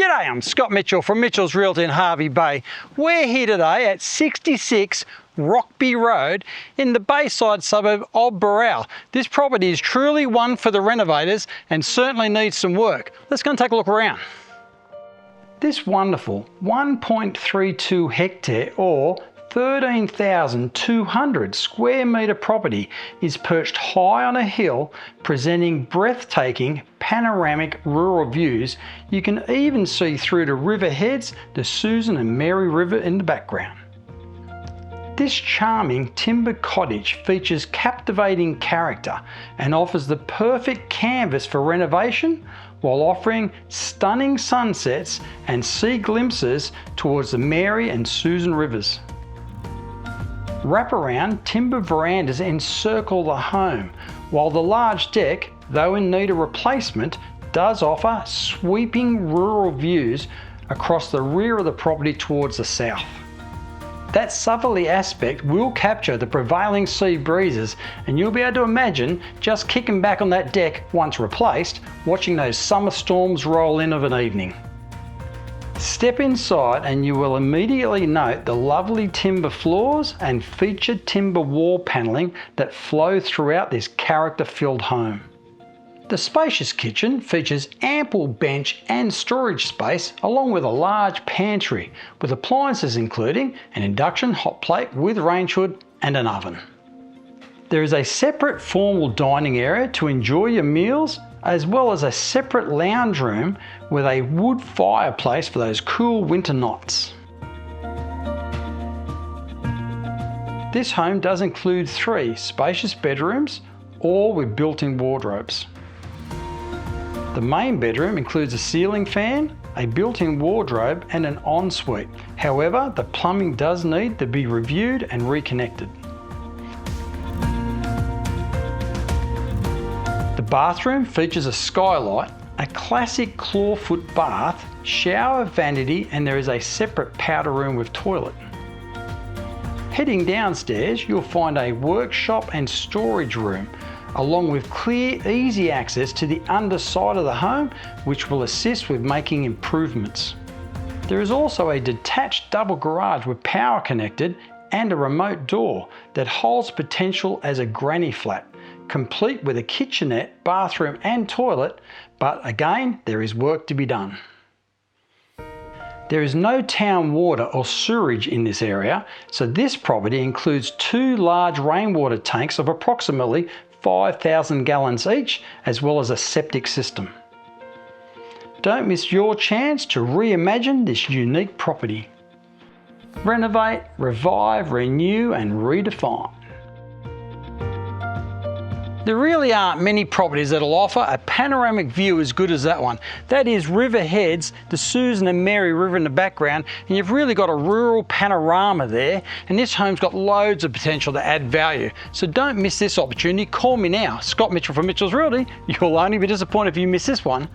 G'day, I'm Scott Mitchell from Mitchell's Realty in Hervey Bay. We're here today at 66 Rockby Road in the Bayside suburb of Berowra. This property is truly one for the renovators and certainly needs some work. Let's go and take a look around. This wonderful 1.32 hectare or 13,200 square metre property is perched high on a hill, presenting breathtaking panoramic rural views. You can even see through to river heads, the Susan and Mary River in the background. This charming timber cottage features captivating character and offers the perfect canvas for renovation while offering stunning sunsets and sea glimpses towards the Mary and Susan rivers. Wraparound timber verandas encircle the home, while the large deck, though in need of replacement, does offer sweeping rural views across the rear of the property towards the south. That southerly aspect will capture the prevailing sea breezes, and you'll be able to imagine just kicking back on that deck once replaced, watching those summer storms roll in of an evening. Step inside and you will immediately note the lovely timber floors and featured timber wall panelling that flow throughout this character-filled home. The spacious kitchen features ample bench and storage space along with a large pantry with appliances including an induction hot plate with range hood and an oven. There is a separate formal dining area to enjoy your meals, as well as a separate lounge room with a wood fireplace for those cool winter nights. This home does include 3 spacious bedrooms, all with built-in wardrobes. The main bedroom includes a ceiling fan, a built-in wardrobe and an ensuite. However, the plumbing does need to be reviewed and reconnected. The bathroom features a skylight, a classic clawfoot bath, shower vanity, and there is a separate powder room with toilet. Heading downstairs, you'll find a workshop and storage room, along with clear, easy access to the underside of the home, which will assist with making improvements. There is also a detached double garage with power connected and a remote door that holds potential as a granny flat, complete with a kitchenette, bathroom and toilet, but again, there is work to be done. There is no town water or sewerage in this area, so this property includes 2 large rainwater tanks of approximately 5,000 gallons each, as well as a septic system. Don't miss your chance to reimagine this unique property. Renovate, revive, renew and redefine. There really aren't many properties that'll offer a panoramic view as good as that one. That is river heads, the Susan and Mary River in the background, and you've really got a rural panorama there, and this home's got loads of potential to add value. So don't miss this opportunity. Call me now, Scott Mitchell from Mitchell's Realty. You'll only be disappointed if you miss this one.